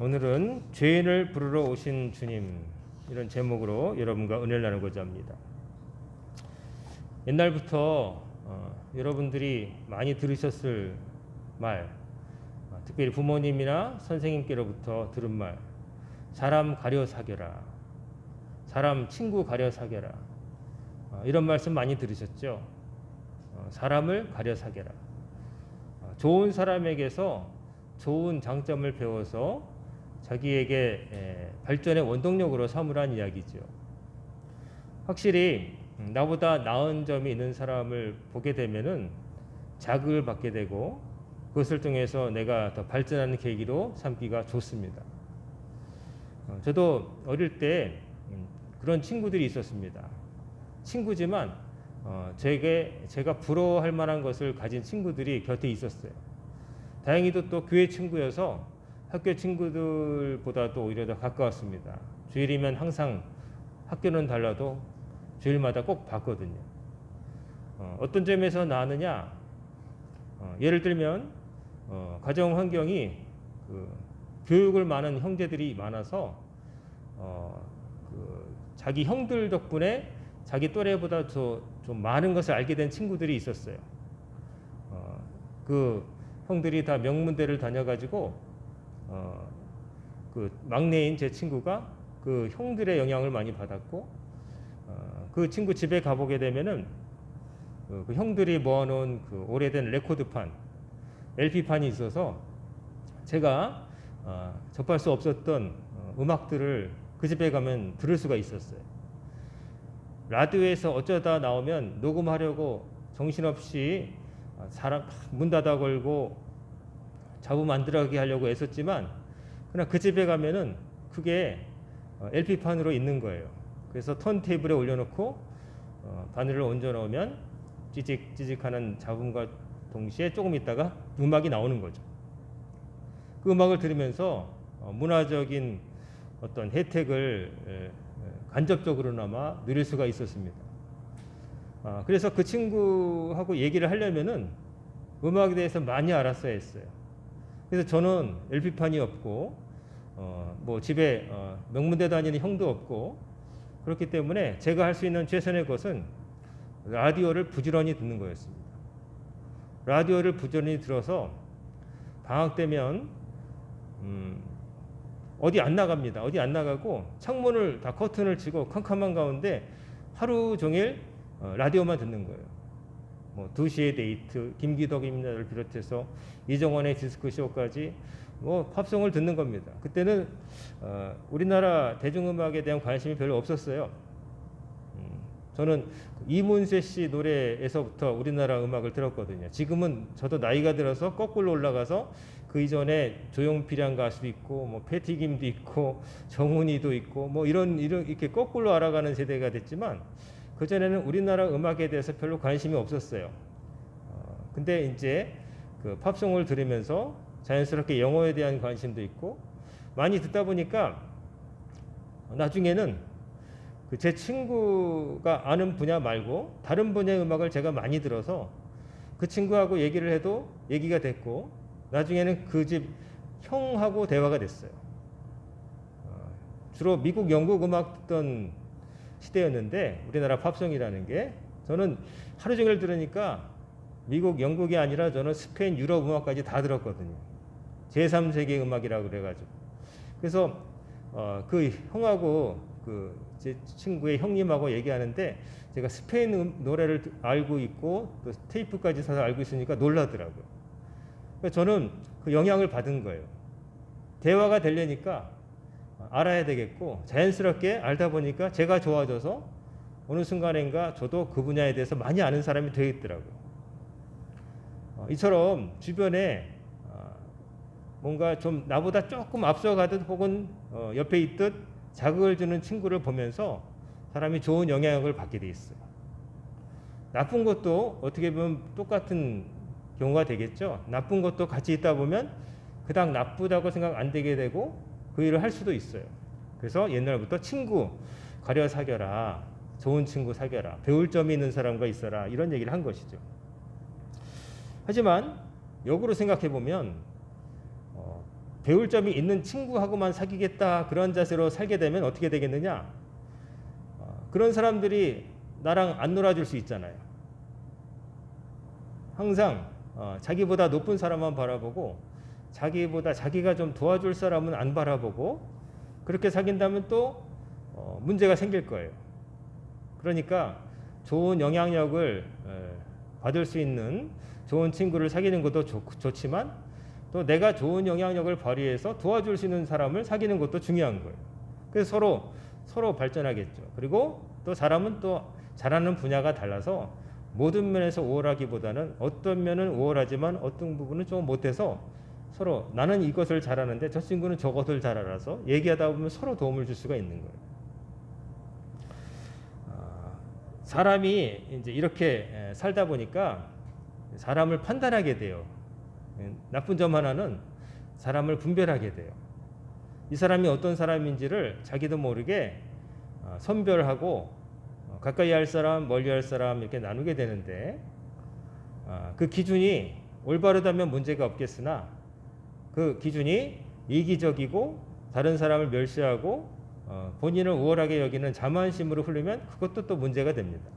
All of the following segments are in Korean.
오늘은 죄인을 부르러 오신 주님, 이런 제목으로 여러분과 은혜를 나누고자 합니다. 옛날부터 여러분들이 많이 들으셨을 말, 특별히 부모님이나 선생님께로부터 들은 말, 사람 가려 사겨라, 사람 친구 가려 사겨라, 이런 말씀 많이 들으셨죠? 사람을 가려 사겨라. 좋은 사람에게서 좋은 장점을 배워서 자기에게 발전의 원동력으로 삼으란 이야기죠. 확실히 나보다 나은 점이 있는 사람을 보게 되면은 자극을 받게 되고 그것을 통해서 내가 더 발전하는 계기로 삼기가 좋습니다. 저도 어릴 때 그런 친구들이 있었습니다. 친구지만 제가 부러워할 만한 것을 가진 친구들이 곁에 있었어요. 다행히도 또 교회 친구여서 학교 친구들보다도 오히려 더 가까웠습니다. 주일이면 항상 학교는 달라도 주일마다 꼭 봤거든요. 어떤 점에서 나느냐? 예를 들면 가정 환경이 교육을 많은 형제들이 많아서 자기 형들 덕분에 자기 또래보다 좀 많은 것을 알게 된 친구들이 있었어요. 그 형들이 다 명문대를 다녀가지고 그 막내인 제 친구가 그 형들의 영향을 많이 받았고, 그 친구 집에 가보게 되면은 그 형들이 모아놓은 그 오래된 레코드판, LP판이 있어서 제가 접할 수 없었던 음악들을 그 집에 가면 들을 수가 있었어요. 라디오에서 어쩌다 나오면 녹음하려고 정신없이 사람 문 닫아 걸고 잡음 안 들어가게 하려고 애썼지만 그냥 그 집에 가면은 그게 LP판으로 있는 거예요. 그래서 턴테이블에 올려놓고 바늘을 얹어 넣으면 찌직찌직하는 잡음과 동시에 조금 있다가 음악이 나오는 거죠. 그 음악을 들으면서 문화적인 어떤 혜택을 간접적으로나마 누릴 수가 있었습니다. 그래서 그 친구하고 얘기를 하려면은 음악에 대해서 많이 알았어야 했어요. 그래서 저는 LP판이 없고 뭐 집에 명문대 다니는 형도 없고 그렇기 때문에 제가 할 수 있는 최선의 것은 라디오를 부지런히 듣는 거였습니다. 라디오를 부지런히 들어서 방학 되면 어디 안 나갑니다. 어디 안 나가고 창문을 다 커튼을 치고 캄캄한 가운데 하루 종일 라디오만 듣는 거예요. 뭐 2시의 데이트, 김기덕입니다를 비롯해서 이정원의 디스크쇼까지 뭐 팝송을 듣는 겁니다. 그때는 우리나라 대중음악에 대한 관심이 별로 없었어요. 저는 이문세 씨 노래에서부터 우리나라 음악을 들었거든요. 지금은 저도 나이가 들어서 거꾸로 올라가서 그 이전에 조용필이란 가수도 있고 뭐 패티김도 있고 정훈이도 있고 뭐 이런 이렇게 거꾸로 알아가는 세대가 됐지만 그 전에는 우리나라 음악에 대해서 별로 관심이 없었어요. 근데 이제 그 팝송을 들으면서 자연스럽게 영어에 대한 관심도 있고 많이 듣다 보니까 나중에는 제 친구가 아는 분야 말고 다른 분야의 음악을 제가 많이 들어서 그 친구하고 얘기를 해도 얘기가 됐고 나중에는 그 집 형하고 대화가 됐어요. 주로 미국, 영국 음악 듣던 시대였는데 우리나라 팝송이라는 게 저는 하루 종일 들으니까 미국, 영국이 아니라 저는 스페인, 유럽 음악까지 다 들었거든요. 제3세계 음악이라고 그래가지고. 그래서 그 형하고 제 친구의 형님하고 얘기하는데 제가 스페인 노래를 알고 있고 또 테이프까지 사서 알고 있으니까 놀라더라고요. 그래서 저는 그 영향을 받은 거예요. 대화가 되려니까 알아야 되겠고 자연스럽게 알다 보니까 제가 좋아져서 어느 순간인가 저도 그 분야에 대해서 많이 아는 사람이 되겠더라고요. 이처럼 주변에 뭔가 좀 나보다 조금 앞서가듯 혹은 옆에 있듯 자극을 주는 친구를 보면서 사람이 좋은 영향을 받게 돼 있어요. 나쁜 것도 어떻게 보면 똑같은 경우가 되겠죠. 나쁜 것도 같이 있다 보면 그닥 나쁘다고 생각 안 되게 되고 그 일을 할 수도 있어요. 그래서 옛날부터 친구 가려 사겨라, 좋은 친구 사겨라, 배울 점이 있는 사람과 있어라 이런 얘기를 한 것이죠. 하지만 역으로 생각해 보면 배울 점이 있는 친구하고만 사귀겠다 그런 자세로 살게 되면 어떻게 되겠느냐? 그런 사람들이 나랑 안 놀아줄 수 있잖아요. 항상 자기보다 높은 사람만 바라보고 자기가 좀 도와줄 사람은 안 바라보고 그렇게 사귄다면 또 문제가 생길 거예요. 그러니까 좋은 영향력을 받을 수 있는 좋은 친구를 사귀는 것도 좋지만 또 내가 좋은 영향력을 발휘해서 도와줄 수 있는 사람을 사귀는 것도 중요한 거예요. 그래서 서로 발전하겠죠. 그리고 또 사람은 또 잘하는 분야가 달라서 모든 면에서 우월하기보다는 어떤 면은 우월하지만 어떤 부분은 좀 못해서 서로 나는 이것을 잘하는데 저 친구는 저것을 잘 알아서 얘기하다 보면 서로 도움을 줄 수가 있는 거예요. 사람이 이제 이렇게 살다 보니까 사람을 판단하게 돼요. 나쁜 점 하나는 사람을 분별하게 돼요. 이 사람이 어떤 사람인지를 자기도 모르게 선별하고 가까이 할 사람, 멀리 할 사람 이렇게 나누게 되는데 그 기준이 올바르다면 문제가 없겠으나 그 기준이 이기적이고 다른 사람을 멸시하고 본인을 우월하게 여기는 자만심으로 흐르면 그것도 또 문제가 됩니다.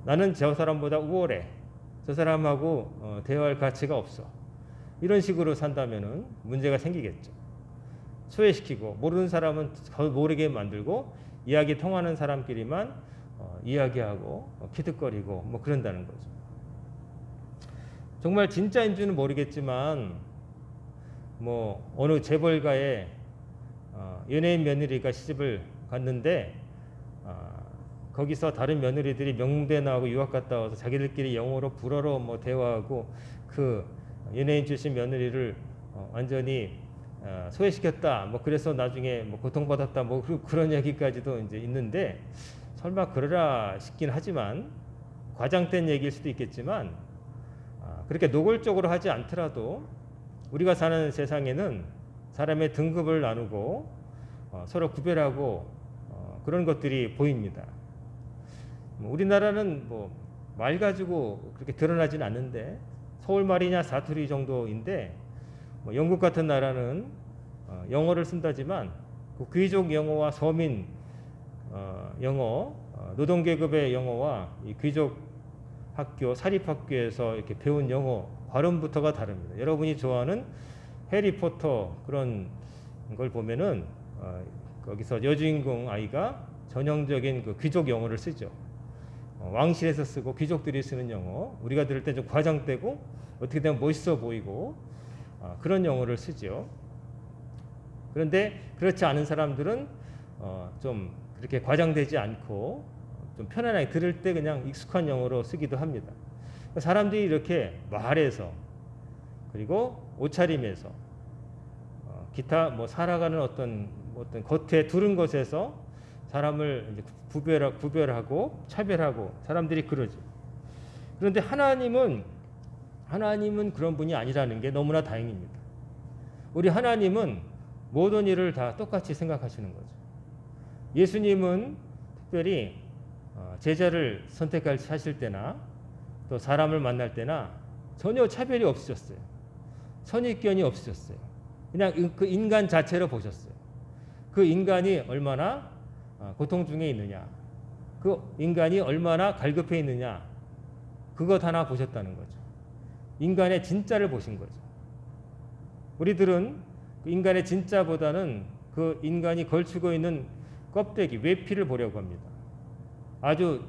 나는 저 사람보다 우월해. 저 사람하고 대화할 가치가 없어. 이런 식으로 산다면은 문제가 생기겠죠. 소외시키고 모르는 사람은 더 모르게 만들고 이야기 통하는 사람끼리만 이야기하고 키득거리고 뭐 그런다는 거죠. 정말 진짜인지는 모르겠지만 뭐 어느 재벌가의 연예인 며느리가 시집을 갔는데 거기서 다른 며느리들이 명문대 나오고 유학 갔다 와서 자기들끼리 영어로 불어로 뭐 대화하고 그 연예인 출신 며느리를 완전히 소외시켰다. 뭐 그래서 나중에 뭐 고통받았다. 뭐 그런 얘기까지도 이제 있는데 설마 그러라 싶긴 하지만 과장된 얘기일 수도 있겠지만 그렇게 노골적으로 하지 않더라도 우리가 사는 세상에는 사람의 등급을 나누고 서로 구별하고 그런 것들이 보입니다. 우리나라는 뭐 말 가지고 그렇게 드러나진 않는데 서울 말이냐 사투리 정도인데 뭐 영국 같은 나라는 영어를 쓴다지만 그 귀족 영어와 서민 영어, 노동계급의 영어와 이 귀족 학교, 사립학교에서 이렇게 배운 영어 발음부터가 다릅니다. 여러분이 좋아하는 해리포터 그런 걸 보면은 거기서 여주인공 아이가 전형적인 그 귀족 영어를 쓰죠. 왕실에서 쓰고 귀족들이 쓰는 영어, 우리가 들을 때 좀 과장되고 어떻게 되면 멋있어 보이고 그런 영어를 쓰죠. 그런데 그렇지 않은 사람들은 좀 그렇게 과장되지 않고 좀 편안하게 들을 때 그냥 익숙한 영어로 쓰기도 합니다. 사람들이 이렇게 말에서 그리고 옷차림에서 기타 뭐 살아가는 어떤 겉에 두른 것에서 사람을 이제 구별하고 차별하고 사람들이 그러죠. 그런데 하나님은 그런 분이 아니라는 게 너무나 다행입니다. 우리 하나님은 모든 일을 다 똑같이 생각하시는 거죠. 예수님은 특별히 제자를 선택하실 때나 또 사람을 만날 때나 전혀 차별이 없으셨어요. 선입견이 없으셨어요. 그냥 그 인간 자체로 보셨어요. 그 인간이 얼마나 고통 중에 있느냐, 그 인간이 얼마나 갈급해 있느냐, 그것 하나 보셨다는 거죠. 인간의 진짜를 보신 거죠. 우리들은 그 인간의 진짜보다는 그 인간이 걸치고 있는 껍데기, 외피를 보려고 합니다. 아주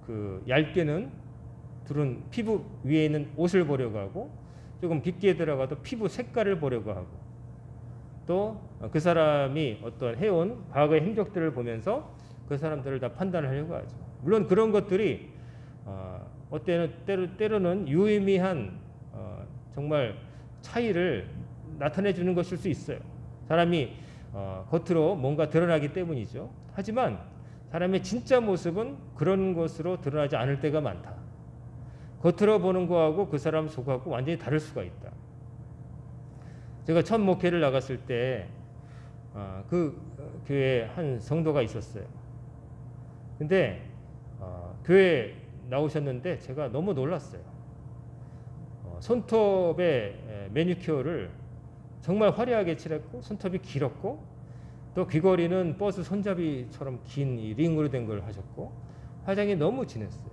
그 얇게는 두른 피부 위에 있는 옷을 보려고 하고 조금 깊게 들어가도 피부 색깔을 보려고 하고 또 그 사람이 어떤 해온 과거의 행적들을 보면서 그 사람들을 다 판단을 하려고 하죠. 물론 그런 것들이 때로는 유의미한 정말 차이를 나타내 주는 것일 수 있어요. 사람이 겉으로 뭔가 드러나기 때문이죠. 하지만 사람의 진짜 모습은 그런 것으로 드러나지 않을 때가 많다. 겉으로 보는 거하고 그 사람 속하고 완전히 다를 수가 있다. 제가 첫 목회를 나갔을 때 그 교회에 한 성도가 있었어요. 근데 교회 나오셨는데 제가 너무 놀랐어요. 손톱에 매니큐어를 정말 화려하게 칠했고 손톱이 길었고 또 귀걸이는 버스 손잡이처럼 긴 이 링으로 된 걸 하셨고 화장이 너무 진했어요.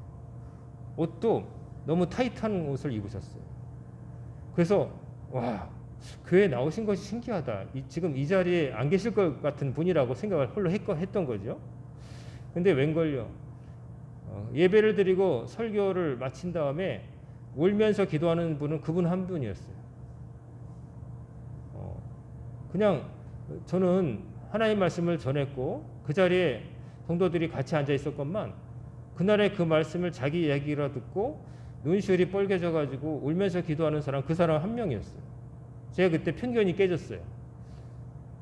옷도 너무 타이트한 옷을 입으셨어요. 그래서 와, 교회 나오신 것이 신기하다. 지금 이 자리에 안 계실 것 같은 분이라고 생각을 홀로 했던 거죠. 근데 웬걸요. 예배를 드리고 설교를 마친 다음에 울면서 기도하는 분은 그분 한 분이었어요. 그냥 저는 하나님 말씀을 전했고 그 자리에 성도들이 같이 앉아 있었건만 그날의 그 말씀을 자기 얘기라 듣고 눈시울이 빨개져 가지고 울면서 기도하는 사람, 그 사람 한 명이었어요. 제가 그때 편견이 깨졌어요.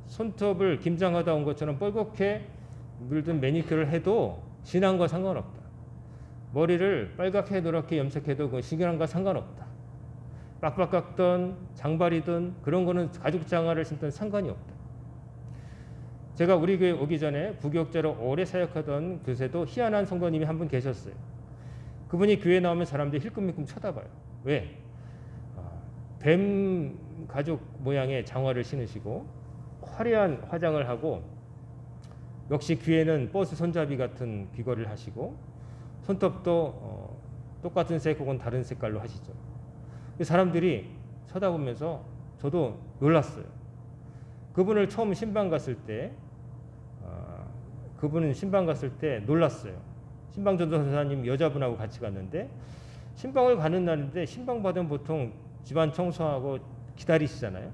손톱을 김장하다 온 것처럼 뻘겋게 물든 매니큐어를 해도 신앙과 상관없다. 머리를 빨갛게 노랗게 염색해도 그 신앙과 상관없다. 빡빡 깎던 장발이든 그런 거는 가죽 장화를 신던 상관이 없다. 제가 우리 교회 오기 전에 부교육자로 오래 사역하던 교세도 희한한 성도님이 한 분 계셨어요. 그분이 교회 나오면 사람들이 힐끔힐끔 쳐다봐요. 왜? 뱀 가죽 모양의 장화를 신으시고 화려한 화장을 하고 역시 귀에는 버스 손잡이 같은 귀걸이를 하시고 손톱도 똑같은 색 혹은 다른 색깔로 하시죠. 사람들이 쳐다보면서 저도 놀랐어요. 그분을 처음 신방 갔을 때 그분은 신방 갔을 때 놀랐어요. 신방 전도사님 여자분하고 같이 갔는데 신방을 가는 날인데 신방 받으면 보통 집안 청소하고 기다리시잖아요.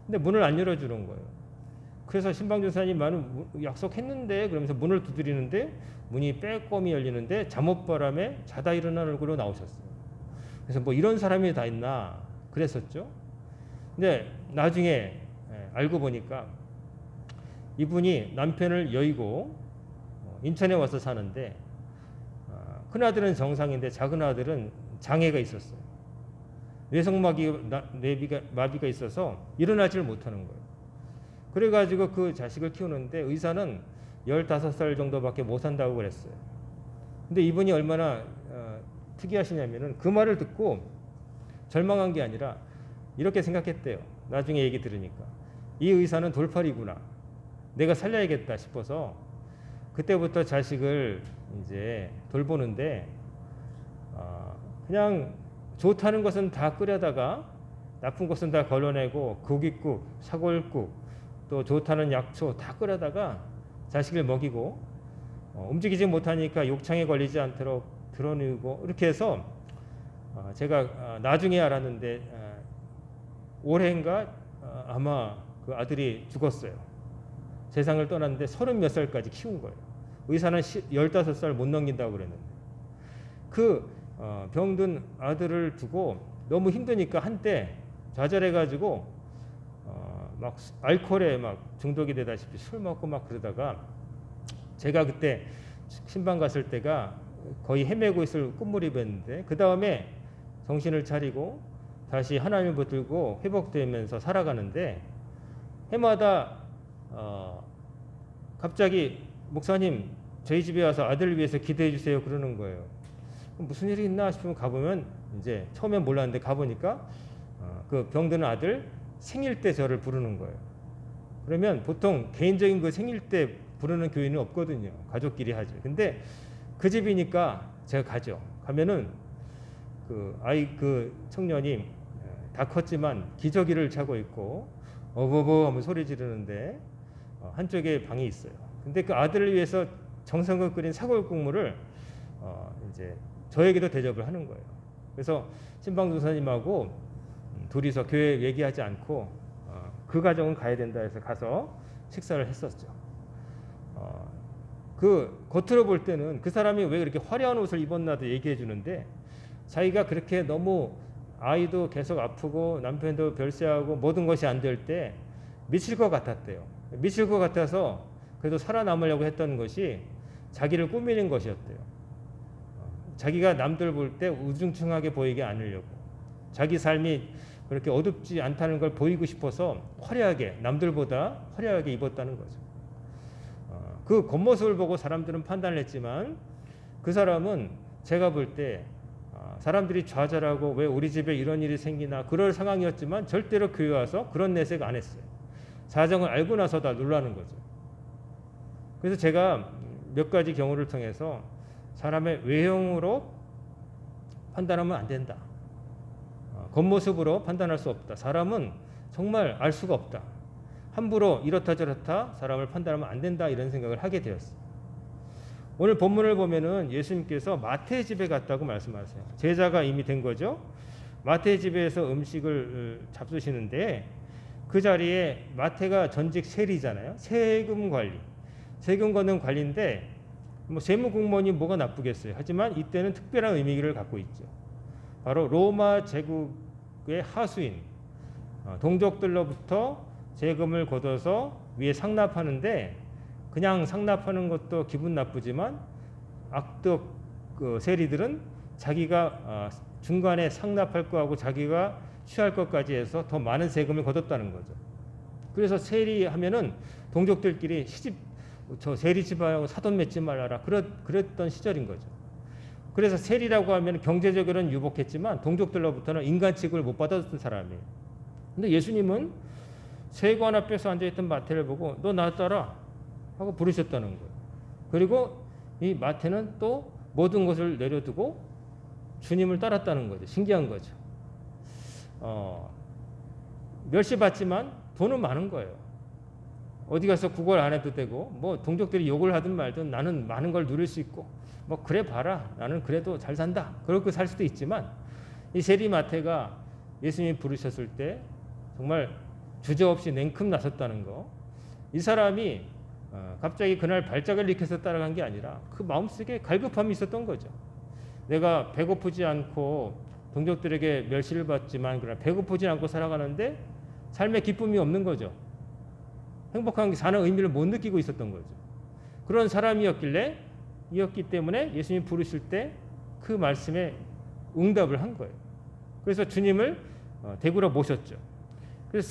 근데 문을 안 열어주는 거예요. 그래서 신방 전도사님 약속했는데 그러면서 문을 두드리는데 문이 빼꼼히 열리는데 잠옷바람에 자다 일어난 얼굴로 나오셨어요. 그래서 뭐 이런 사람이 다 있나 그랬었죠. 근데 나중에 알고 보니까 이분이 남편을 여의고 인천에 와서 사는데 큰아들은 정상인데 작은아들은 장애가 있었어요. 뇌성마비가 있어서 일어나지를 못하는 거예요. 그래가지고 그 자식을 키우는데 의사는 15살 정도밖에 못 산다고 그랬어요. 근데 이분이 얼마나 특이하시냐면은 그 말을 듣고 절망한 게 아니라 이렇게 생각했대요. 나중에 얘기 들으니까 이 의사는 돌팔이구나. 내가 살려야겠다 싶어서 그때부터 자식을 이제 돌보는데 그냥 좋다는 것은 다 끓여다가 나쁜 것은 다 걸러내고 고깃국, 사골국 또 좋다는 약초 다 끓여다가 자식을 먹이고 움직이지 못하니까 욕창에 걸리지 않도록 드러내고 이렇게 해서 제가 나중에 알았는데 올해인가 아마 그 아들이 죽었어요. 세상을 떠났는데 30몇 살까지 키운 거예요. 의사는 15살 못 넘긴다고 그랬는데 그 병든 아들을 두고 너무 힘드니까 한때 좌절해가지고 막 알코올에 막 중독이 되다시피 술 먹고 막 그러다가 제가 그때 신방 갔을 때가 거의 헤매고 있을 끝무렵이었는데 그 다음에 정신을 차리고 다시 하나님을 붙들고 회복되면서 살아가는데 해마다 갑자기 목사님 저희 집에 와서 아들을 위해서 기도해 주세요 그러는 거예요. 무슨 일이 있나 싶으면 가보면 이제 처음엔 몰랐는데 가보니까 그 병드는 아들 생일 때 저를 부르는 거예요. 그러면 보통 개인적인 그 생일 때 부르는 교회는 없거든요. 가족끼리 하죠. 근데 그 집이니까 제가 가죠. 가면은 그 청년이 다 컸지만 기저귀를 차고 있고 어버버 하면 소리 지르는데 한쪽에 방이 있어요. 근데 그 아들을 위해서 정성껏 끓인 사골 국물을 이제 저에게도 대접을 하는 거예요. 그래서 신방도사님하고 둘이서 교회 얘기하지 않고 그 가정은 가야 된다 해서 가서 식사를 했었죠. 그 겉으로 볼 때는 그 사람이 왜 그렇게 화려한 옷을 입었나도 얘기해 주는데 자기가 그렇게 너무 아이도 계속 아프고 남편도 별세하고 모든 것이 안 될 때 미칠 것 같았대요. 미칠 것 같아서 그래도 살아남으려고 했던 것이 자기를 꾸미는 것이었대요. 자기가 남들 볼 때 우중충하게 보이게 않으려고 자기 삶이 그렇게 어둡지 않다는 걸 보이고 싶어서 화려하게 남들보다 화려하게 입었다는 거죠. 그 겉모습을 보고 사람들은 판단을 했지만 그 사람은 제가 볼 때 사람들이 좌절하고 왜 우리 집에 이런 일이 생기나 그럴 상황이었지만 절대로 교회 와서 그런 내색 안 했어요. 사정을 알고 나서 다 놀라는 거죠. 그래서 제가 몇 가지 경우를 통해서 사람의 외형으로 판단하면 안 된다. 겉모습으로 판단할 수 없다. 사람은 정말 알 수가 없다. 함부로 이렇다 저렇다 사람을 판단하면 안 된다 이런 생각을 하게 되었어요. 오늘 본문을 보면은 예수님께서 마태의 집에 갔다고 말씀하세요. 제자가 이미 된 거죠. 마태의 집에서 음식을 잡수시는데 그 자리에 마태가 전직 세리잖아요. 세금 관리. 세금 걷는 관리인데 뭐 세무 공무원이 뭐가 나쁘겠어요. 하지만 이때는 특별한 의미를 갖고 있죠. 바로 로마 제국의 하수인 동족들로부터 세금을 걷어서 위에 상납하는데 그냥 상납하는 것도 기분 나쁘지만 악덕 세리들은 자기가 중간에 상납할 거하고 자기가 취할 것까지 해서 더 많은 세금을 걷었다는 거죠. 그래서 세리하면은 동족들끼리 시집 저 세리 집하고 사돈 맺지 말아라 그랬던 시절인 거죠. 그래서 세리라고 하면 경제적으로는 유복했지만 동족들로부터는 인간 취급을 못 받았던 사람이에요. 근데 예수님은 세관 하나 뺏어 앉아있던 마태를 보고 너 나 따라 하고 부르셨다는 거예요. 그리고 이 마태는 또 모든 것을 내려두고 주님을 따랐다는 거죠. 신기한 거죠. 멸시 받지만 돈은 많은 거예요. 어디 가서 구걸 안 해도 되고 뭐 동족들이 욕을 하든 말든 나는 많은 걸 누릴 수 있고 뭐 그래 봐라 나는 그래도 잘 산다 그렇게 살 수도 있지만 이 세리 마태가 예수님이 부르셨을 때 정말 주저없이 냉큼 나섰다는 거. 이 사람이 갑자기 그날 발작을 일으켜서 따라간 게 아니라 그 마음속에 갈급함이 있었던 거죠. 내가 배고프지 않고 동족들에게 멸시를 받지만 그러나 배고프지 않고 살아가는데 삶의 기쁨이 없는 거죠. 행복한 사는 의미를 못 느끼고 있었던 거죠. 그런 사람이었기 때문에 예수님이 부르실 때 그 말씀에 응답을 한 거예요. 그래서 주님을 대구로 모셨죠. 그래서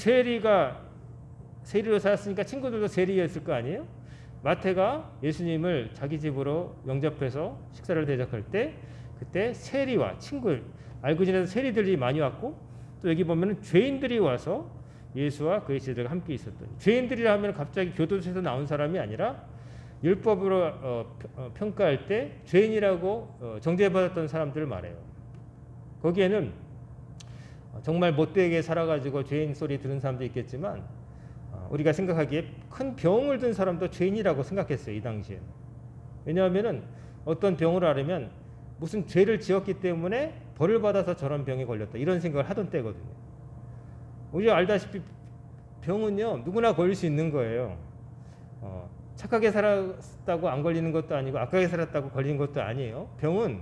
세리로 살았으니까 친구들도 세리였을 거 아니에요? 마태가 예수님을 자기 집으로 영접해서 식사를 대접할 때 그때 세리와 친구 알고 지내던 세리들이 많이 왔고 또 여기 보면은 죄인들이 와서 예수와 그의 제자들과 함께 있었던 죄인들이라 하면 갑자기 교도소에서 나온 사람이 아니라 율법으로 평가할 때 죄인이라고 정죄받았던 사람들을 말해요. 거기에는 정말 못되게 살아가지고 죄인 소리 들은 사람도 있겠지만 우리가 생각하기에 큰 병을 든 사람도 죄인이라고 생각했어요. 이 당시에는. 왜냐하면 어떤 병을 앓으면 무슨 죄를 지었기 때문에 벌을 받아서 저런 병에 걸렸다 이런 생각을 하던 때거든요. 우리가 알다시피 병은요 누구나 걸릴 수 있는 거예요. 착하게 살았다고 안 걸리는 것도 아니고 악하게 살았다고 걸리는 것도 아니에요. 병은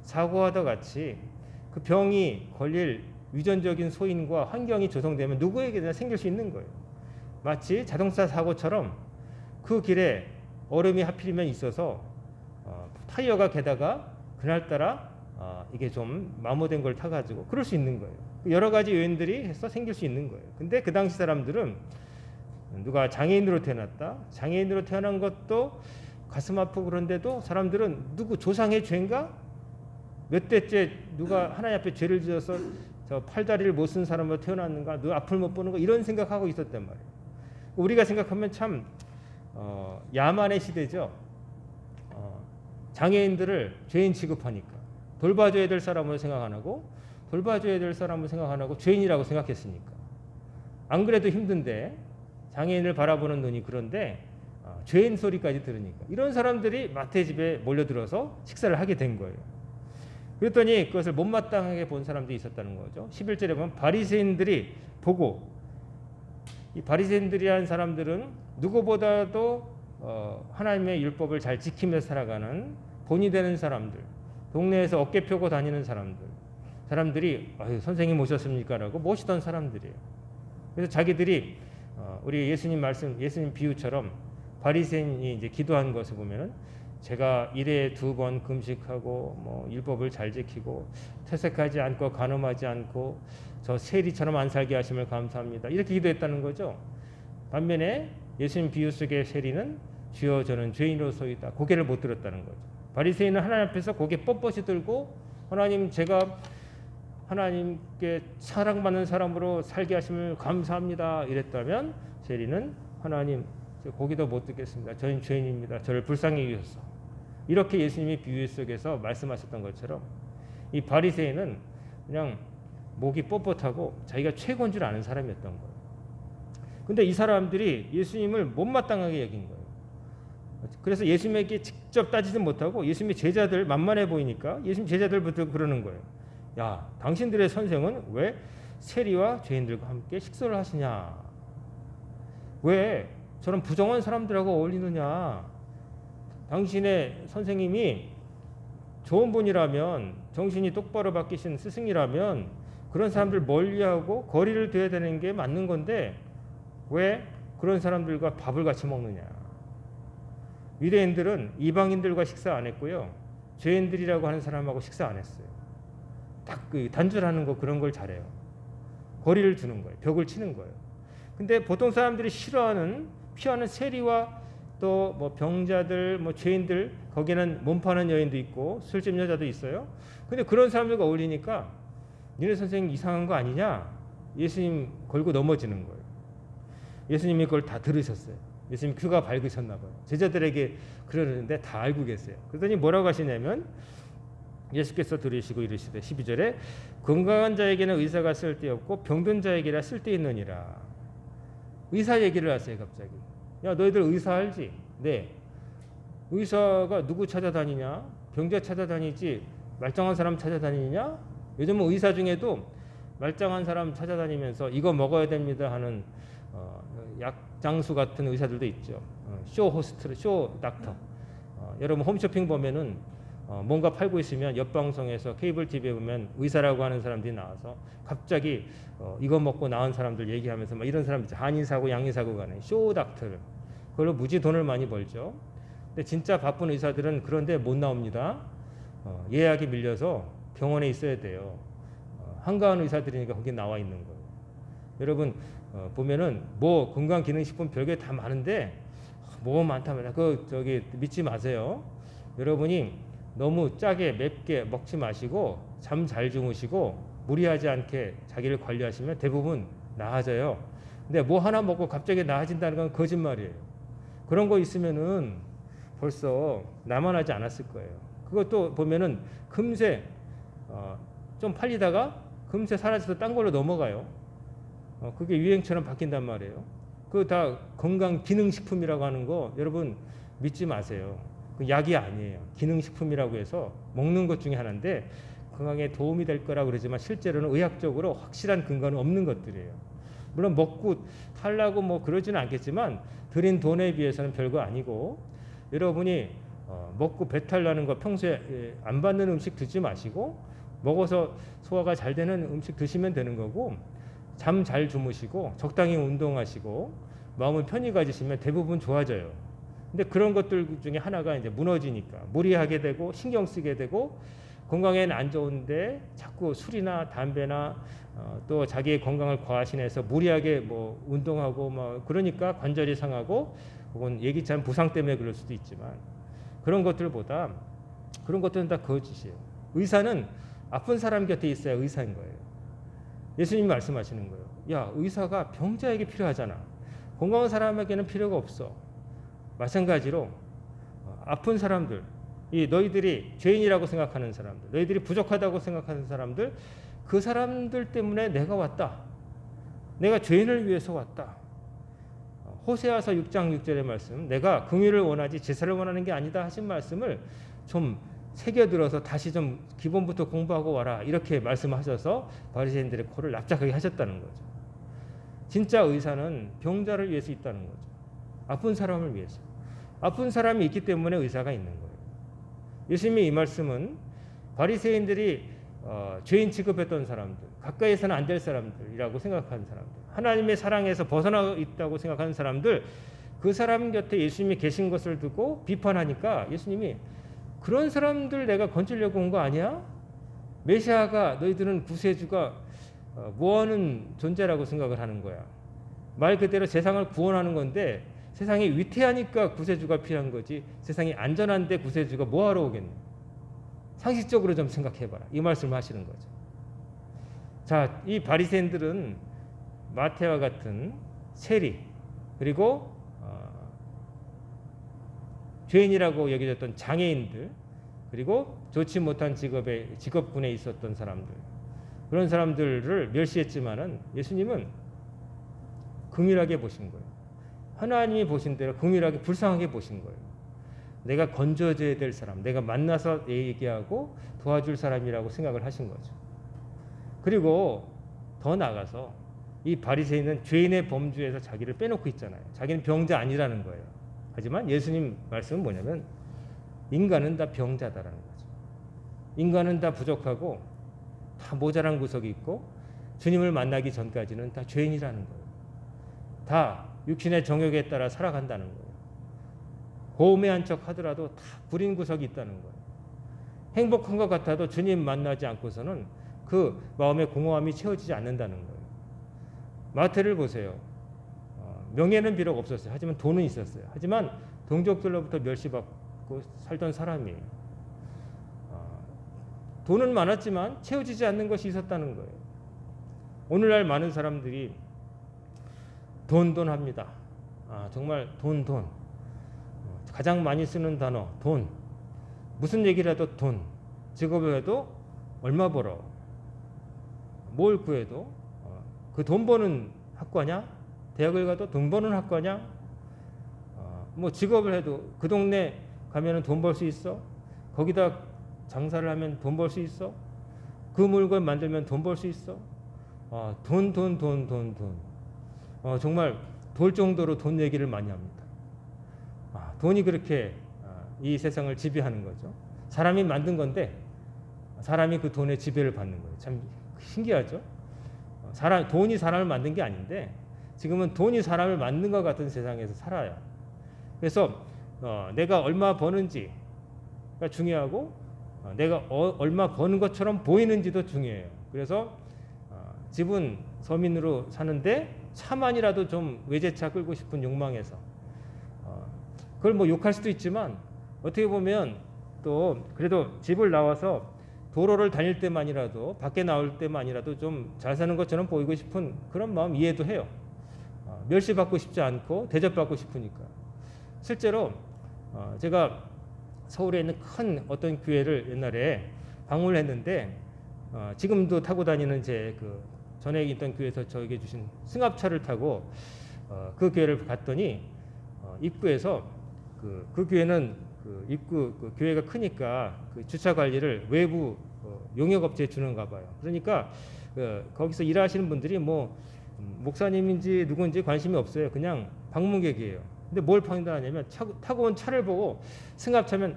사고와도 같이 그 병이 걸릴 유전적인 소인과 환경이 조성되면 누구에게나 생길 수 있는 거예요. 마치 자동차 사고처럼 그 길에 얼음이 하필이면 있어서 타이어가 게다가 그날따라 이게 좀 마모된 걸 타가지고 그럴 수 있는 거예요. 여러 가지 요인들이 해서 생길 수 있는 거예요. 근데 그 당시 사람들은 누가 장애인으로 태어났다. 장애인으로 태어난 것도 가슴 아프고 그런데도 사람들은 누구 조상의 죄인가? 몇 대째 누가 하나님 앞에 죄를 지어서 저 팔다리를 못 쓴 사람으로 태어났는가? 누가 앞을 못 보는 거? 이런 생각하고 있었단 말이에요. 우리가 생각하면 참 야만의 시대죠. 장애인들을 죄인 취급하니까 돌봐줘야 될 사람으로 생각 안 하고 돌봐줘야 될 사람을 생각 안 하고 죄인이라고 생각했으니까 안 그래도 힘든데 장애인을 바라보는 눈이 그런데 죄인 소리까지 들으니까 이런 사람들이 마태 집에 몰려들어서 식사를 하게 된 거예요. 그랬더니 그것을 못마땅하게 본 사람들이 있었다는 거죠. 11절에 보면 바리새인들이 보고 이 바리새인들이라는 사람들은 누구보다도 하나님의 율법을 잘 지키면서 살아가는 본이 되는 사람들, 동네에서 어깨 펴고 다니는 사람들이 아유, 선생님 오셨습니까? 라고 모시던 사람들이에요. 그래서 자기들이 우리 예수님 비유처럼 바리새인이 이제 기도한 것을 보면은 제가 일에 2번 금식하고 뭐 율법을 잘 지키고 퇴색하지 않고 간음하지 않고 저 세리처럼 안 살게 하심을 감사합니다. 이렇게 기도했다는 거죠. 반면에 예수님 비유 속의 세리는 주여 저는 죄인으로서이다. 고개를 못 들었다는 거죠. 바리새인은 하나님 앞에서 고개 뻣뻣이 들고 하나님, 제가 하나님께 사랑받는 사람으로 살게 하심을 감사합니다 이랬다면 세리는 하나님, 거기도 못 듣겠습니다. 저는 죄인입니다. 저를 불쌍히 여기소서. 이렇게 예수님이 비유 속에서 말씀하셨던 것처럼 이 바리새인은 그냥 목이 뻣뻣하고 자기가 최고인 줄 아는 사람이었던 거예요. 근데 이 사람들이 예수님을 못마땅하게 여긴 거예요. 그래서 예수님에게 직접 따지지 못하고 예수님의 제자들 만만해 보이니까 예수님 제자들부터 그러는 거예요. 야, 당신들의 선생은 왜 세리와 죄인들과 함께 식사를 하시냐? 왜 저런 부정한 사람들하고 어울리느냐? 당신의 선생님이 좋은 분이라면, 정신이 똑바로 바뀌신 스승이라면 그런 사람들 멀리하고 거리를 둬야 되는 게 맞는 건데 왜 그런 사람들과 밥을 같이 먹느냐? 유대인들은 이방인들과 식사 안 했고요, 죄인들이라고 하는 사람하고 식사 안 했어요. 딱 그 단절하는 거, 그런 걸 잘해요. 거리를 두는 거예요. 벽을 치는 거예요. 근데 보통 사람들이 피하는 세리와 또 뭐 병자들, 뭐 죄인들, 거기는 몸 파는 여인도 있고 술집 여자도 있어요. 근데 그런 사람들과 어울리니까 니네 선생님 이상한 거 아니냐? 예수님 걸고 넘어지는 거예요. 예수님이 그걸 다 들으셨어요. 예수님 귀가 밝으셨나 봐요. 제자들에게 그러는데 다 알고 계세요. 그러더니 뭐라고 하시냐면, 예수께서 들으시고 이르시되 12절에 건강한 자에게는 의사가 쓸데없고 병든 자에게라 쓸데있느니라. 의사 얘기를 하세요. 갑자기. 야, 너희들 의사 알지? 네. 의사가 누구 찾아다니냐? 병자 찾아다니지 말짱한 사람 찾아다니냐? 요즘은 의사 중에도 말짱한 사람 찾아다니면서 이거 먹어야 됩니다 하는 약장수 같은 의사들도 있죠. 쇼 호스트, 쇼 닥터. 여러분 홈쇼핑 보면은 뭔가 팔고 있으면 옆 방송에서 케이블 TV에 보면 의사라고 하는 사람들이 나와서 갑자기 이거 먹고 나온 사람들 얘기하면서 막 이런 사람 있죠. 한의사고 양의사고 간에 쇼 닥터. 그걸로 무지 돈을 많이 벌죠. 근데 진짜 바쁜 의사들은 그런데 못 나옵니다. 예약이 밀려서 병원에 있어야 돼요. 한가한 의사들이니까 거기 나와 있는 거예요. 여러분 보면은 뭐 건강기능식품 별게 다 많은데 뭐 많다면 저기 믿지 마세요. 여러분이 너무 짜게 맵게 먹지 마시고 잠 잘 주무시고 무리하지 않게 자기를 관리하시면 대부분 나아져요. 근데 뭐 하나 먹고 갑자기 나아진다는 건 거짓말이에요. 그런 거 있으면은 벌써 나만 하지 않았을 거예요. 그것도 보면은 금세 좀 팔리다가 금세 사라져서 딴 걸로 넘어가요. 그게 유행처럼 바뀐단 말이에요. 그거 다 건강기능식품이라고 하는 거 여러분 믿지 마세요. 그 약이 아니에요. 기능식품이라고 해서 먹는 것 중에 하나인데 건강에 도움이 될 거라고 그러지만 실제로는 의학적으로 확실한 근거는 없는 것들이에요. 물론 먹고 하려고 뭐 그러지는 않겠지만 들인 돈에 비해서는 별거 아니고, 여러분이 먹고 배탈 나는 거 평소에 안 받는 음식 드지 마시고 먹어서 소화가 잘 되는 음식 드시면 되는 거고, 잠 잘 주무시고 적당히 운동하시고 마음을 편히 가지시면 대부분 좋아져요. 근데 그런 것들 중에 하나가 이제 무너지니까 무리하게 되고 신경 쓰게 되고 건강에는 안 좋은데 자꾸 술이나 담배나 또 자기의 건강을 과신해서 무리하게 뭐 운동하고 뭐 그러니까 관절이 상하고 혹은 예기치 않은 부상 때문에 그럴 수도 있지만, 그런 것들보다 그런 것들은 다 거짓이에요. 의사는 아픈 사람 곁에 있어야 의사인 거예요. 예수님이 말씀하시는 거예요. 야, 의사가 병자에게 필요하잖아. 건강한 사람에게는 필요가 없어. 마찬가지로 아픈 사람들, 이 너희들이 죄인이라고 생각하는 사람들, 너희들이 부족하다고 생각하는 사람들, 그 사람들 때문에 내가 왔다. 내가 죄인을 위해서 왔다. 호세아서 6장 6절의 말씀, 내가 긍휼을 원하지 제사를 원하는 게 아니다 하신 말씀을 좀 새겨들어서 다시 좀 기본부터 공부하고 와라, 이렇게 말씀하셔서 바리새인들의 코를 납작하게 하셨다는 거죠. 진짜 의사는 병자를 위해서 있다는 거죠. 아픈 사람을 위해서. 아픈 사람이 있기 때문에 의사가 있는 거예요. 예수님의 이 말씀은 바리새인들이 죄인 취급했던 사람들, 가까이서는 안 될 사람들이라고 생각하는 사람들, 하나님의 사랑에서 벗어나 있다고 생각하는 사람들, 그 사람 곁에 예수님이 계신 것을 두고 비판하니까 예수님이 그런 사람들 내가 건지려고 온 거 아니야? 메시아가, 너희들은 구세주가 뭐하는 존재라고 생각을 하는 거야. 말 그대로 세상을 구원하는 건데 세상이 위태하니까 구세주가 필요한 거지, 세상이 안전한데 구세주가 뭐하러 오겠냐. 상식적으로 좀 생각해봐라. 이 말씀을 하시는 거죠. 자, 이 바리새인들은 마태와 같은 세리 그리고 죄인이라고 여겨졌던 장애인들 그리고 좋지 못한 직업군에 있었던 사람들 그런 사람들을 멸시했지만은 예수님은 긍휼하게 보신 거예요. 하나님이 보신 대로 긍휼하게 불쌍하게 보신 거예요. 내가 건져줘야 될 사람, 내가 만나서 얘기하고 도와줄 사람이라고 생각을 하신 거죠. 그리고 더 나아가서 이 바리새인은 죄인의 범주에서 자기를 빼놓고 있잖아요. 자기는 병자 아니라는 거예요. 하지만 예수님 말씀은 뭐냐면 인간은 다 병자다라는 거죠. 인간은 다 부족하고 다 모자란 구석이 있고 주님을 만나기 전까지는 다 죄인이라는 거예요. 다 육신의 정욕에 따라 살아간다는 거예요. 고매한 척 하더라도 다 구린 구석이 있다는 거예요. 행복한 것 같아도 주님 만나지 않고서는 그 마음의 공허함이 채워지지 않는다는 거예요. 마태를 보세요. 명예는 비록 없었어요. 하지만 돈은 있었어요. 하지만 동족들로부터 멸시받고 살던 사람이에요. 돈은 많았지만 채워지지 않는 것이 있었다는 거예요. 오늘날 많은 사람들이 돈 합니다. 정말 돈. 가장 많이 쓰는 단어 돈. 무슨 얘기를 해도 돈. 직업을 해도 얼마 벌어. 뭘 구해도 그 돈 버는 학과냐? 대학을 가도 돈 버는 학과냐? 뭐 직업을 해도 그 동네 가면은 돈 벌 수 있어? 거기다 장사를 하면 돈 벌 수 있어? 그 물건 만들면 돈 벌 수 있어? 돈. 정말 돌 정도로 돈 얘기를 많이 합니다. 돈이 그렇게 이 세상을 지배하는 거죠. 사람이 만든 건데 사람이 그 돈의 지배를 받는 거예요. 참 신기하죠? 돈이 사람을 만든 게 아닌데 지금은 돈이 사람을 만든 것 같은 세상에서 살아요. 그래서 내가 얼마 버는지가 중요하고 내가 얼마 버는 것처럼 보이는지도 중요해요. 그래서 집은 서민으로 사는데 차만이라도 좀 외제차 끌고 싶은 욕망에서 그걸 뭐 욕할 수도 있지만 어떻게 보면 또 그래도 집을 나와서 도로를 다닐 때만이라도 밖에 나올 때만이라도 좀 잘 사는 것처럼 보이고 싶은 그런 마음 이해도 해요. 멸시받고 싶지 않고 대접받고 싶으니까. 실제로 제가 서울에 있는 큰 어떤 교회를 옛날에 방문을 했는데 지금도 타고 다니는 제 그 전에 있던 교회에서 저에게 주신 승합차를 타고 그 교회를 갔더니 입구에서 그 교회는 입구 교회가 크니까 그 주차 관리를 외부 용역업체에 주는가 봐요. 그러니까 거기서 일하시는 분들이 뭐 목사님인지 누군지 관심이 없어요. 그냥 방문객이에요. 근데 뭘 판단하냐면 타고 온 차를 보고 승합차면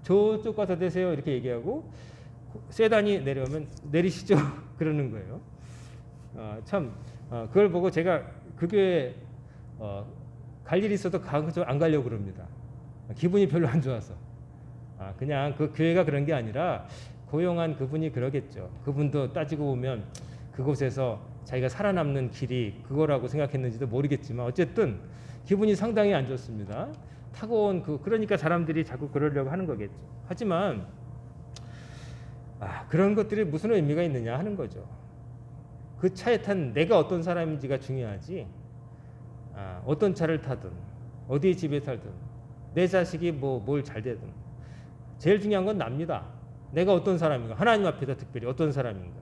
저쪽 가서 대세요 이렇게 얘기하고 세단이 내려오면 내리시죠 그러는 거예요. 그걸 보고 제가 그 교회 갈 일이 있어도 안 가려고 그럽니다. 기분이 별로 안 좋아서. 그냥 그 교회가 그런 게 아니라 고용한 그분이 그러겠죠. 그분도 따지고 보면 그곳에서 자기가 살아남는 길이 그거라고 생각했는지도 모르겠지만 어쨌든 기분이 상당히 안 좋습니다. 타고 온 그러니까 사람들이 자꾸 그러려고 하는 거겠죠. 하지만 그런 것들이 무슨 의미가 있느냐 하는 거죠. 그 차에 탄 내가 어떤 사람인지가 중요하지. 어떤 차를 타든 어디 집에 살든 내 자식이 뭘 잘 되든 제일 중요한 건 납니다. 내가 어떤 사람인가. 하나님 앞에서 특별히 어떤 사람인가.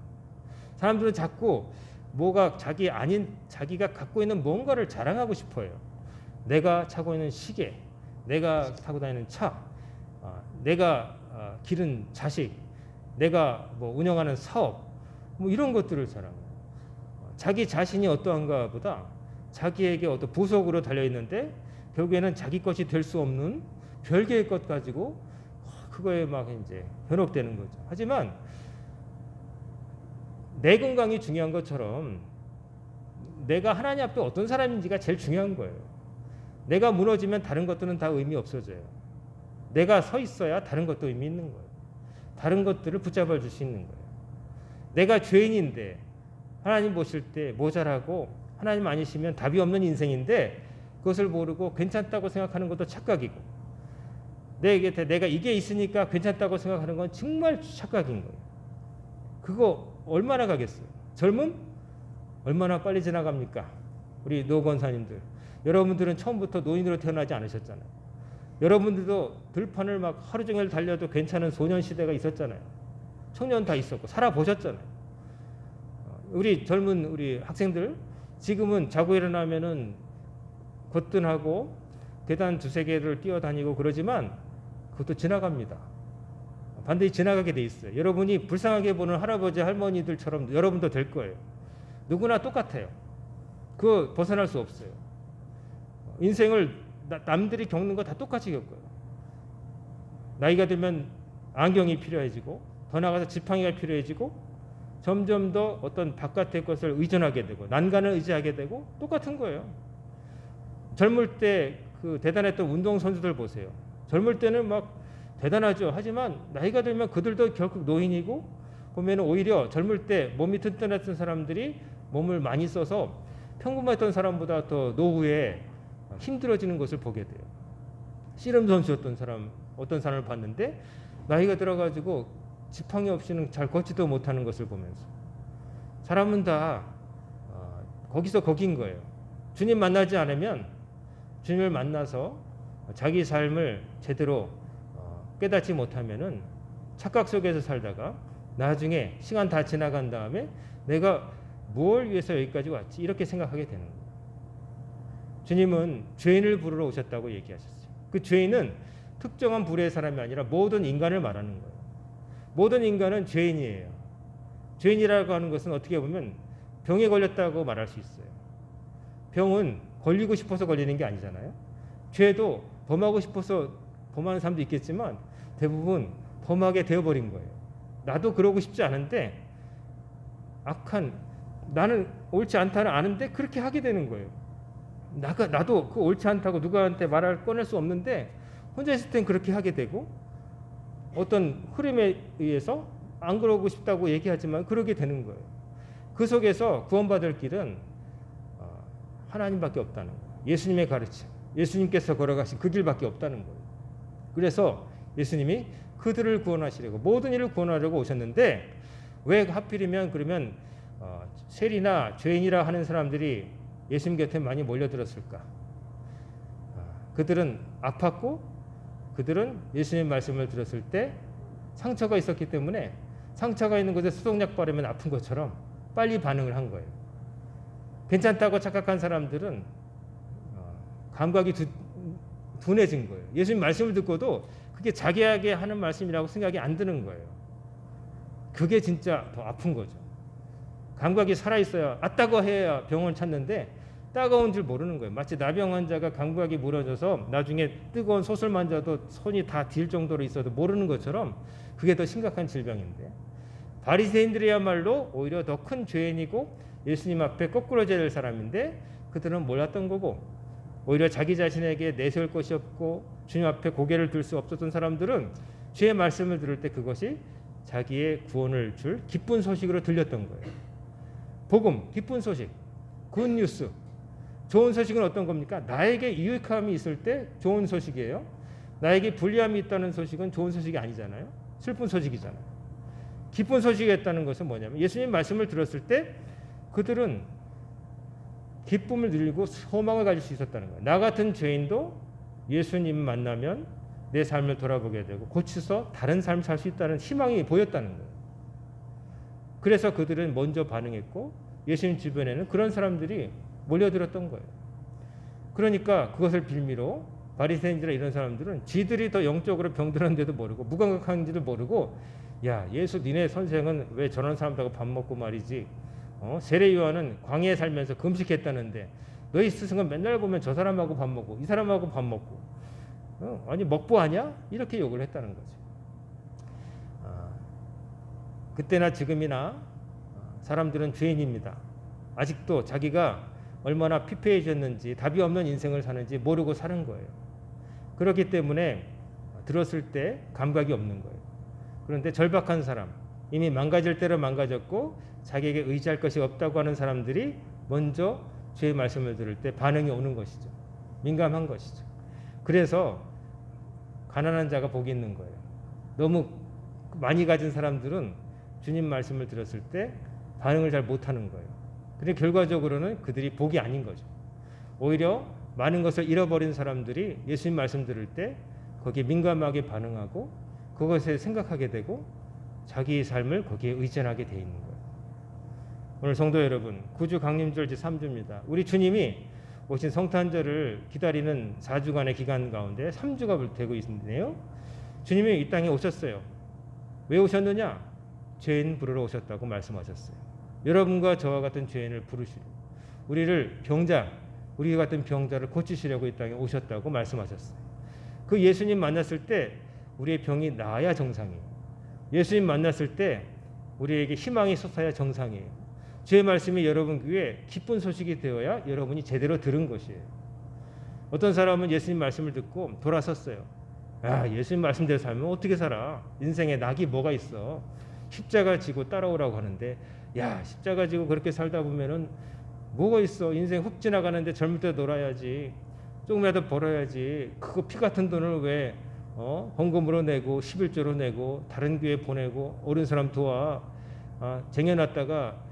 사람들은 자꾸 뭐가 자기가 갖고 있는 뭔가를 자랑하고 싶어요. 내가 차고 있는 시계, 내가 타고 다니는 차, 내가 기른 자식, 내가 뭐 운영하는 사업, 뭐 이런 것들을 자랑해요. 자기 자신이 어떠한가 보다 자기에게 어떤 부속으로 달려 있는데 결국에는 자기 것이 될 수 없는 별개의 것 가지고 그거에 막 이제 현혹되는 거죠. 하지만 내 건강이 중요한 것처럼 내가 하나님 앞에 어떤 사람인지가 제일 중요한 거예요. 내가 무너지면 다른 것들은 다 의미 없어져요. 내가 서 있어야 다른 것도 의미 있는 거예요. 다른 것들을 붙잡아 줄 수 있는 거예요. 내가 죄인인데 하나님 보실 때 모자라고 하나님 아니시면 답이 없는 인생인데 그것을 모르고 괜찮다고 생각하는 것도 착각이고 내 곁에 내가 이게 있으니까 괜찮다고 생각하는 건 정말 착각인 거예요. 그거 얼마나 가겠어요? 젊음? 얼마나 빨리 지나갑니까? 우리 노 권사님들. 여러분들은 처음부터 노인으로 태어나지 않으셨잖아요. 여러분들도 들판을 막 하루 종일 달려도 괜찮은 소년 시대가 있었잖아요. 청년 다 있었고 살아보셨잖아요. 우리 젊은 우리 학생들 지금은 자고 일어나면은 거뜬하고 계단 두세 개를 뛰어다니고 그러지만 그것도 지나갑니다. 반드시 지나가게 돼 있어요. 여러분이 불쌍하게 보는 할아버지 할머니들처럼 여러분도 될 거예요. 누구나 똑같아요. 그거 벗어날 수 없어요. 인생을 남들이 겪는 거 다 똑같이 겪어요. 나이가 들면 안경이 필요해지고 더 나아가서 지팡이가 필요해지고 점점 더 어떤 바깥의 것을 의존하게 되고 난간을 의지하게 되고 똑같은 거예요. 젊을 때 그 대단했던 운동선수들 보세요. 젊을 때는 막 대단하죠. 하지만 나이가 들면 그들도 결국 노인이고 보면 오히려 젊을 때 몸이 튼튼했던 사람들이 몸을 많이 써서 평범했던 사람보다 더 노후에 힘들어지는 것을 보게 돼요. 씨름 선수였던 사람 어떤 사람을 봤는데 나이가 들어가지고 지팡이 없이는 잘 걷지도 못하는 것을 보면서 사람은 다 거기서 거긴 거예요. 주님 만나지 않으면 주님을 만나서 자기 삶을 제대로 깨닫지 못하면은 착각 속에서 살다가 나중에 시간 다 지나간 다음에 내가 뭘 위해서 여기까지 왔지 이렇게 생각하게 되는 거예요. 주님은 죄인을 부르러 오셨다고 얘기하셨어요. 그 죄인은 특정한 부류의 사람이 아니라 모든 인간을 말하는 거예요. 모든 인간은 죄인이에요. 죄인이라고 하는 것은 어떻게 보면 병에 걸렸다고 말할 수 있어요. 병은 걸리고 싶어서 걸리는 게 아니잖아요. 죄도 범하고 싶어서 범하는 사람도 있겠지만 대부분 범하게 되어버린 거예요. 나도 그러고 싶지 않은데 나는 옳지 않다는 아는데 그렇게 하게 되는 거예요. 나도 그 옳지 않다고 누구한테 꺼낼 수 없는데 혼자 있을 땐 그렇게 하게 되고 어떤 흐름에 의해서 안 그러고 싶다고 얘기하지만 그러게 되는 거예요. 그 속에서 구원받을 길은 하나님밖에 없다는 거예요. 예수님의 가르침, 예수님께서 걸어가신 그 길밖에 없다는 거예요. 그래서 예수님이 그들을 구원하시려고 모든 일을 구원하려고 오셨는데 왜 하필이면 그러면 세리나 죄인이라 하는 사람들이 예수님 곁에 많이 몰려들었을까? 그들은 아팠고 그들은 예수님 말씀을 들었을 때 상처가 있었기 때문에 상처가 있는 곳에 수동약 바르면 아픈 것처럼 빨리 반응을 한 거예요. 괜찮다고 착각한 사람들은 감각이 둔해진 거예요. 예수님 말씀을 듣고도 그게 자기에게 하는 말씀이라고 생각이 안 드는 거예요. 그게 진짜 더 아픈 거죠. 감각이 살아있어야 아따고 해야 병원을 찾는데 따가운 줄 모르는 거예요. 마치 나병 환자가 감각이 무너져서 나중에 뜨거운 솥을 만져도 손이 다 딜 정도로 있어도 모르는 것처럼 그게 더 심각한 질병인데 바리새인들이야말로 오히려 더 큰 죄인이고 예수님 앞에 거꾸로 질 사람인데 그들은 몰랐던 거고 오히려 자기 자신에게 내세울 것이 없고 주님 앞에 고개를 들 수 없었던 사람들은 주의 말씀을 들을 때 그것이 자기의 구원을 줄 기쁜 소식으로 들렸던 거예요. 복음, 기쁜 소식, 굿뉴스. 좋은 소식은 어떤 겁니까? 나에게 유익함이 있을 때 좋은 소식이에요. 나에게 불리함이 있다는 소식은 좋은 소식이 아니잖아요. 슬픈 소식이잖아요. 기쁜 소식이었다는 것은 뭐냐면 예수님 말씀을 들었을 때 그들은 기쁨을 누리고 소망을 가질 수 있었다는 거예요. 나 같은 죄인도 예수님 만나면 내 삶을 돌아보게 되고 고쳐서 다른 삶을 살 수 있다는 희망이 보였다는 거예요. 그래서 그들은 먼저 반응했고 예수님 주변에는 그런 사람들이 몰려들었던 거예요. 그러니까 그것을 빌미로 바리새인들이나 이런 사람들은 지들이 더 영적으로 병들었는데도 모르고 무감각한지도 모르고 야 예수 니네 선생은 왜 저런 사람들하고 밥 먹고 말이지 세례 요한은 광야에 살면서 금식했다는데 너희 스승은 맨날 보면 저 사람하고 밥 먹고 이 사람하고 밥 먹고 아니 먹보하냐? 이렇게 욕을 했다는 거죠. 그때나 지금이나 사람들은 죄인입니다. 아직도 자기가 얼마나 피폐해졌는지 답이 없는 인생을 사는지 모르고 사는 거예요. 그렇기 때문에 들었을 때 감각이 없는 거예요. 그런데 절박한 사람, 이미 망가질 대로 망가졌고 자기에게 의지할 것이 없다고 하는 사람들이 먼저 주의 말씀을 들을 때 반응이 오는 것이죠. 민감한 것이죠. 그래서 가난한 자가 복이 있는 거예요. 너무 많이 가진 사람들은 주님 말씀을 들었을 때 반응을 잘 못하는 거예요. 그래서 결과적으로는 그들이 복이 아닌 거죠. 오히려 많은 것을 잃어버린 사람들이 예수님 말씀 들을 때 거기에 민감하게 반응하고 그것에 생각하게 되고 자기 삶을 거기에 의존하게 돼 있는 거예요. 오늘 성도 여러분, 구주 강림절 제3주입니다. 우리 주님이 오신 성탄절을 기다리는 4주간의 기간 가운데 3주가 되고 있는데요. 주님이 이 땅에 오셨어요. 왜 오셨느냐? 죄인 부르러 오셨다고 말씀하셨어요. 여러분과 저와 같은 죄인을 부르시고 우리를 우리 같은 병자를 고치시려고 이 땅에 오셨다고 말씀하셨어요. 그 예수님 만났을 때 우리의 병이 나아야 정상이에요. 예수님 만났을 때 우리에게 희망이 솟아야 정상이에요. 제 말씀이 여러분 귀에 기쁜 소식이 되어야 여러분이 제대로 들은 것이에요. 어떤 사람은 예수님 말씀을 듣고 돌아섰어요. 예수님 말씀대로 살면 어떻게 살아? 인생에 낙이 뭐가 있어? 십자가 지고 따라오라고 하는데 십자가 지고 그렇게 살다 보면은 뭐가 있어? 인생 훅 지나가는데 젊을 때 놀아야지. 조금이라도 벌어야지. 그거 피 같은 돈을 왜 헌금으로 내고 11조로 내고 다른 교회 보내고 어린 사람 도와 쟁여놨다가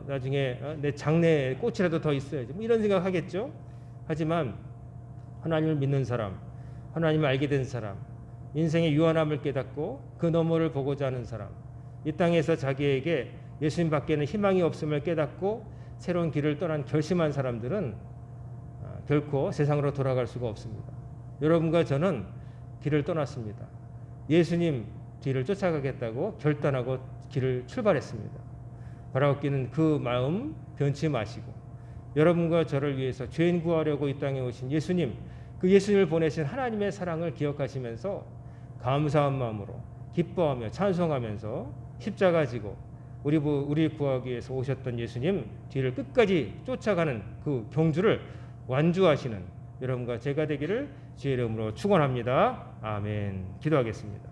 나중에 내 장래에 꽃이라도 더 있어야지. 뭐 이런 생각 하겠죠. 하지만 하나님을 믿는 사람, 하나님을 알게 된 사람, 인생의 유한함을 깨닫고 그 너머를 보고자 하는 사람, 이 땅에서 자기에게 예수님 밖에는 희망이 없음을 깨닫고 새로운 길을 떠난 결심한 사람들은 결코 세상으로 돌아갈 수가 없습니다. 여러분과 저는 길을 떠났습니다. 예수님 뒤를 쫓아가겠다고 결단하고 길을 출발했습니다. 바라옵기는 그 마음 변치 마시고 여러분과 저를 위해서 죄인 구하려고 이 땅에 오신 예수님, 그 예수님을 보내신 하나님의 사랑을 기억하시면서 감사한 마음으로 기뻐하며 찬송하면서 십자가 지고 우리 구하기 위해서 오셨던 예수님 뒤를 끝까지 쫓아가는 그 경주를 완주하시는 여러분과 제가 되기를 주의 이름으로 축원합니다. 아멘. 기도하겠습니다.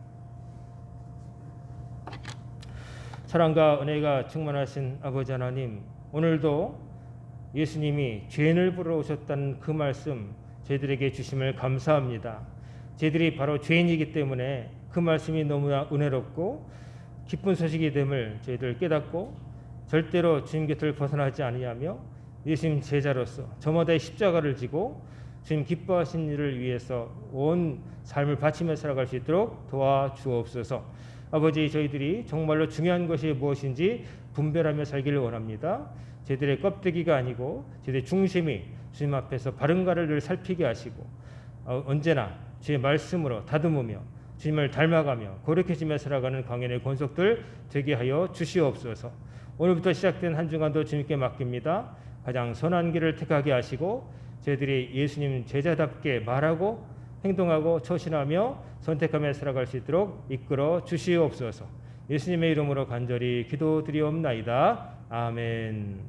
사랑과 은혜가 충만하신 아버지 하나님, 오늘도 예수님이 죄인을 부르러 오셨다는 그 말씀 저희들에게 주심을 감사합니다. 저희들이 바로 죄인이기 때문에 그 말씀이 너무나 은혜롭고 기쁜 소식이 됨을 저희들 깨닫고 절대로 주님 곁을 벗어나지 아니하며 예수님 제자로서 저마다의 십자가를 지고 주님 기뻐하신 일을 위해서 온 삶을 바치며 살아갈 수 있도록 도와주옵소서. 아버지, 저희들이 정말로 중요한 것이 무엇인지 분별하며 살기를 원합니다. 저희들의 껍데기가 아니고 저희들의 중심이 주님 앞에서 바른가를 늘 살피게 하시고 언제나 주의 말씀으로 다듬으며 주님을 닮아가며 거룩해지며 살아가는 강연의 권속들 되게 하여 주시옵소서. 오늘부터 시작된 한 주간도 주님께 맡깁니다. 가장 선한 길을 택하게 하시고 저희들이 예수님 제자답게 말하고 행동하고 처신하며 선택하며 살아갈 수 있도록 이끌어 주시옵소서. 예수님의 이름으로 간절히 기도드리옵나이다. 아멘.